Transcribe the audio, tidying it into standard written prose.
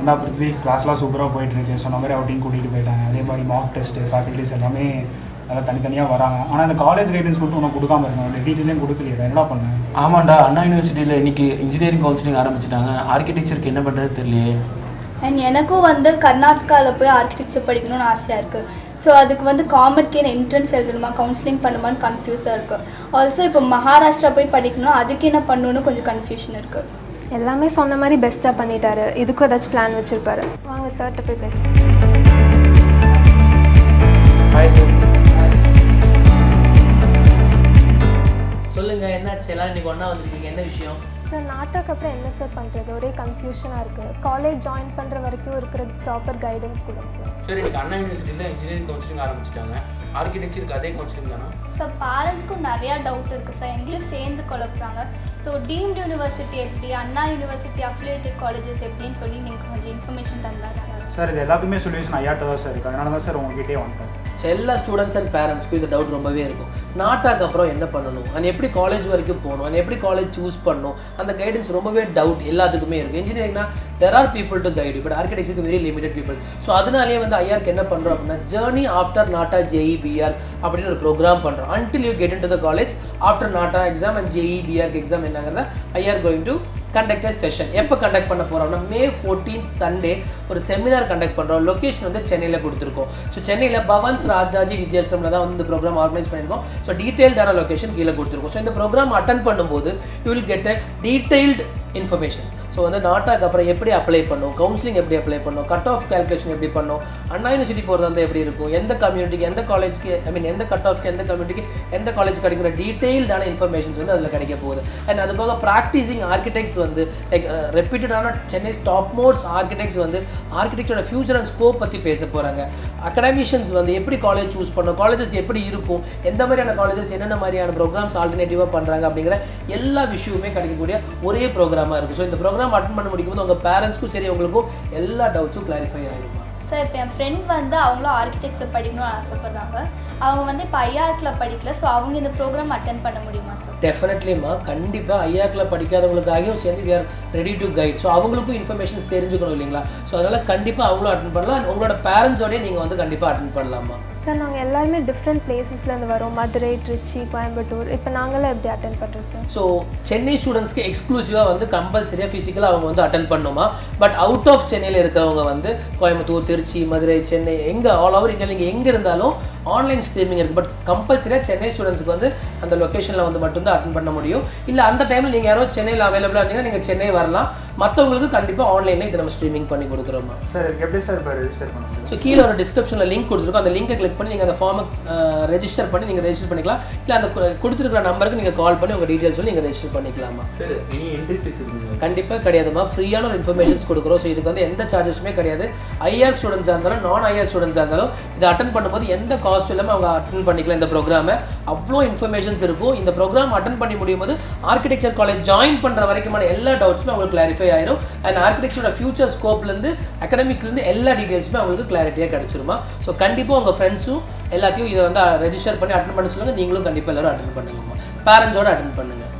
என்ன பிருத்வி கிளாஸ்லாம் சூப்பராக போயிட்டுருக்கு. சொன்ன மாதிரி அவுட்டிங் கூட்டிகிட்டு போயிட்டாங்க. அதே மாதிரி மார்க் டெஸ்ட்டு ஃபேக்கல்ட்டிஸ் எல்லாமே நல்லா தனித்தனியாக வராங்க. ஆனால் அந்த காலேஜ் கைடன்ஸ் மட்டும் உனக்கு கொடுக்காம இருக்காங்க, டீட்டெயிலையும் கொடுக்கலையா, என்னடா பண்ணேன்? ஆமாண்டா, அண்ணா யூனிவர்சிட்டியில் இன்றைக்கி இன்ஜினியரிங் கவுன்சிலிங் ஆரம்பிச்சிட்டாங்க. ஆர்கிடெக்சருக்கு என்ன பண்ணுறது தெரியலையே. அண்ட் எனக்கும் கர்நாடகாவில் போய் ஆர்கிடெக்சர் படிக்கணும்னு ஆசையாக இருக்குது. ஸோ அதுக்கு காமர்க்கே என்ட்ரன்ஸ் எழுதணுமா, கவுன்சிலிங் பண்ணுமான்னு கன்ஃபியூஸாக இருக்குது. ஆல்சோ இப்போ மகாராஷ்டிரா போய் படிக்கணும், அதுக்கு என்ன பண்ணணும்னு கொஞ்சம் கன்ஃபியூஷன் இருக்குது. எல்லாமே சொன்ன மாதிரி பெஸ்ட்டாக பண்ணிட்டாரு. இதுக்கும் ஏதாச்சும் பிளான் வச்சுருப்பாரு. வாங்க சார்கிட்ட போய் பேசுகிறேன். சொல்லுங்கள், என்னாச்சு? எல்லாம் இன்றைக்கி ஒன்றா வந்திருக்கீங்க, என்ன விஷயம்? சார், நாட்டாக்கு அப்புறம் என்ன சார் பண்ணுறது? ஒரே கன்ஃபியூஷனாக இருக்குது. காலேஜ் ஜாயின் பண்ணுற வரைக்கும் இருக்கிற ப்ராப்பர் கைடன்ஸ் கொடுங்க சார். சார், இன்றைக்கி அண்ணா யூனிவர்சிட்டியில் இன்ஜினியரிங் கவுன்சிலிங் ஆரம்பிச்சிட்டாங்க. ஆர்கிடெக்சருக்கு அதே கவுன்சிலிங் தானே? சார், பேரண்ட்ஸ்க்கும் நிறையா டவுட் இருக்குது சார். எங்களையும் சேர்ந்து குழப்புறாங்க. ஸோ டீம்டு யூனிவர்சிட்டி எப்படி, அண்ணா யூனிவர்சிட்டி அஃபிலியேட்டட் காலேஜஸ் எப்படின்னு சொல்லி நீங்கள் கொஞ்சம் இன்ஃபர்மேஷன் தந்தாங்க சார். இது எல்லாத்துக்குமே சொல்யூஷன் ஐயாட்ட தான் சார் இருக்குது. அதனால தான் சார் உங்ககிட்டே வந்துட்டேன். ஸோ எல்லா ஸ்டூடெண்ட்ஸ் அண்ட் பேரண்ட்ஸ்க்கும் இந்த டவுட் ரொம்பவே இருக்கும். நாட்டாக்கு அப்புறம் என்ன பண்ணணும், அண்ட் எப்படி காலேஜ் வரைக்கும் போகணும், அண்ட் எப்படி காலேஜ் சூஸ் பண்ணணும், அந்த கைடன்ஸ் ரொம்பவே டவுட் எல்லாத்துக்குமே இருக்குது. இன்ஜினியரிங்னா there are people to guide, but ஆர்கிடெக்சருக்கு வெரி லிமிடெட் பீப்புள். ஸோ அதனாலேயே ஐஆருக்கு என்ன பண்ணுறோம் அப்படின்னா, ஜேர்னி ஆஃப்டர் நாட்டா JEE B.Arch அப்படின்னு ஒரு ப்ரோக்ராம் பண்ணுறோம். Until you get in to the college after NATA exam and JEE B.Arch exam என்னங்கிறத IR going to conduct a session. எப்போ கண்டக்ட் பண்ண போகிறோம்னா, May 14th சண்டே ஒரு செமினார் கண்டக்ட் பண்ணுறோம். Location சென்னையில் கொடுத்துருக்கோம். ஸோ சென்னையில் பவன்ஸ் ராஜாஜி வித்யாஷ்ரமில் தான் இந்த ப்ரோக்ராம் ஆர்கனைஸ் பண்ணியிருக்கோம். ஸோ டீட்டெயில்டான லொக்கேஷன் கீழே கொடுத்துருக்கோம். ஸோ இந்த ப்ரோக்ராம் அட்டன் பண்ணும்போது you will get a detailed informations. So நாட்டாக்கு அப்புறம் எப்படி அப்ளை பண்ணும், கவுன்சிலிங் எப்படி அப்ளை பண்ணும், கட் ஆஃப் கேல்குலேஷன் எப்படி பண்ணும், அண்ணா யூனிவர்சிட்டி போகிறது வந்து எப்படி இருக்கும், எந்த கம்யூனிட்டிக்கு எந்த காலேஜ்க்கு எந்த கட் ஆஃப்க்கு எந்த கம்யூனிட்டிக்கு எந்த காலேஜ் கிடைக்கிற டீட்டெயில்டான இன்ஃபர்மேஷன்ஸ் அதில் கிடைக்க போகுது. அண்ட் அது போக ப்ராக்டிசிங் ஆர்கிடெக்ட்ஸ் லைக் ரெப்யூட்டடான சென்னை டாப் மோஸ்ட் ஆர்கிடெக்ட்ஸ் ஆர்கிடெக்டரோட ஃபியூச்சர் அண்ட் ஸ்கோப் பற்றி பேச போகிறாங்க. அகடமிஷியன்ஸ் எப்படி காலேஜ் சூஸ் பண்ணணும், காலேஜஸ் எப்படி இருக்கும், எந்த மாதிரியான காலேஜஸ் என்னென்ன மாதிரியான ப்ரோக்ராம்ஸ் ஆல்டர்னேட்டிவாக பண்ணுறாங்க அப்படிங்கிற எல்லா விஷயமுமே கிடைக்கக்கூடிய ஒரே ப்ரோக்ராமாக இருக்குது. ஸோ இந்த ப்ரோக்ராம் அட்டெண்ட் பண்ண முடிக்கும்போது உங்கள் பேரண்ட்ஸ்க்கும் சரி உங்களுக்கும் எல்லா டவுட்ஸும் கிளாரிஃபை ஆகிருக்கும். சார், இப்போ என் ஃப்ரெண்ட் அவங்களும் ஆர்கிடெக்சர் படிக்கணும்னு ஆசைப்படுறாங்க. அவங்க இப்போ ஐஆர்க்கில் படிக்கல. ஸோ அவங்க இந்த ப்ரோக்ராம் அட்டென்ட் பண்ண முடியுமா சார்? டெஃபினெட்லிமா, கண்டிப்பாக ஐஆர்க்கில் படிக்காதவங்களுக்காகவும் சேர்ந்து we are ready to guide. So அவங்களுக்கும் இன்ஃபர்மேஷன்ஸ் தெரிஞ்சுக்கணும் இல்லைங்களா? ஸோ அதனால் கண்டிப்பாக அவங்களும் அட்டென்ட் பண்ணலாம். உங்களோட பேரண்ட்ஸோடய நீங்கள் கண்டிப்பாக அட்டென்ட் பண்ணலாமா? சார், நாங்கள் எல்லாருமே டிஃப்ரெண்ட் பிளேசஸ்லேருந்து வரோம். மதுரை, திருச்சி, கோயம்புத்தூர். இப்போ நாங்களாம் எப்படி அட்டென்ட் பண்ணுறோம் சார்? ஸோ சென்னை ஸ்டூடெண்ட்ஸ்க்கு எக்ஸ்க்ளூசிவாக கம்பல்சரியாக ஃபிசிக்கலாக அவங்க அட்டென்ட் பண்ணுமா. பட் அவுட் ஆஃப் சென்னையில் இருக்கிறவங்க கோயம்புத்தூர், திருச்சி, மதுரை, சென்னை, எங்கே ஆல் ஓவர் இந்தியா நீங்கள் எங்கே இருந்தாலும் ஆன்லைன் ஸ்ட்ரீமிங் இருக்குது. பட் கம்பல்சரியாக சென்னை ஸ்டூடெண்ட்ஸ்க்கு அந்த லொக்கேஷனில் மட்டும்தான் அட்டென்ட் பண்ண முடியும். இல்லை அந்த டைமில் நீங்கள் யாரோ சென்னையில் அவைலபிளாக இருந்தீங்கன்னா நீங்கள் சென்னை வரலாம். மற்றவங்களுக்கு கண்டிப்பாக ஆன்லைனில் இதை நம்ம ஸ்ட்ரீமிங் பண்ணி கொடுக்குறோமா. சார், எப்படி சார் இப்போ ரெஜிஸ்டர் பண்ணுறது? ஸோ கீழே ஒரு டிஸ்கிரிப்ஷனில் லிங்க் கொடுத்துருக்கோம். அந்த லிங்கை கிளிக் பண்ணி நீங்கள் அந்த ஃபார்மை ரெஜிஸ்டர் பண்ணி நீங்கள் ரெஜிஸ்டர் பண்ணிக்கலாம். இல்லை அந்த கொடுத்துருக்கிற நம்பருக்கு நீங்கள் கால் பண்ணி உங்கள் டீட்டெயில்ஸ் சொல்லி நீங்கள் ரெஜிஸ்டர் பண்ணிக்கலாமா. சார், எனி என்ட்ரி ஃபீஸ் இருக்குங்க? கண்டிப்பாக கிடையாதுமா, ஃப்ரீயான ஒரு இன்ஃபர்மேஷன்ஸ் கொடுக்குறோம். ஸோ இதுக்கு எந்த சார்ஜஸுமே கிடையாது. ஐஆர் ஸ்டூடெண்ட்ஸாக இருந்தாலும் நான் ஐஆர் ஸ்டூடெண்ட்ஸாக இருந்தாலும் இதை அட்டன் பண்ணும்போது எந்த காஸ்ட் இல்லாமல் அவங்க அட்டன் பண்ணிக்கலாம். இந்த ப்ரோக்ராமை அவ்வளோ இன்ஃபர்மேஷன்ஸ் இருக்கும். இந்த ப்ரோக்ராம் அட்டன் பண்ணி முடியும் போது ஆர்கிடெக்சர் காலேஜ் ஜாயின் பண்ணுற வரைக்குமான எல்லா டவுட்ஸுமே அவங்களுக்கு கிளாரிஃபை ஆயிரும். அண்ட் ஆர்கிடெக்சரோட ஃபியூச்சர் ஸ்கோப்லேருந்து அகடமிக்ஸ்லேருந்து எல்லா டீட்டெயில்ஸுமே அவங்களுக்கு கிளாரிட்டியாக கிடச்சிருமா. ஸோ கண்டிப்பாக உங்கள் ஃப்ரெண்ட்ஸும் எல்லாத்தையும் இதை ரெஜிஸ்டர் பண்ணி அட்டன் பண்ண சொல்லுங்கள். நீங்களும் கண்டிப்பாக எல்லோரும் அட்டன் பண்ணுங்கம்மா. பேரண்ட்ஸோடு அட்டன் பண்ணுங்கள்.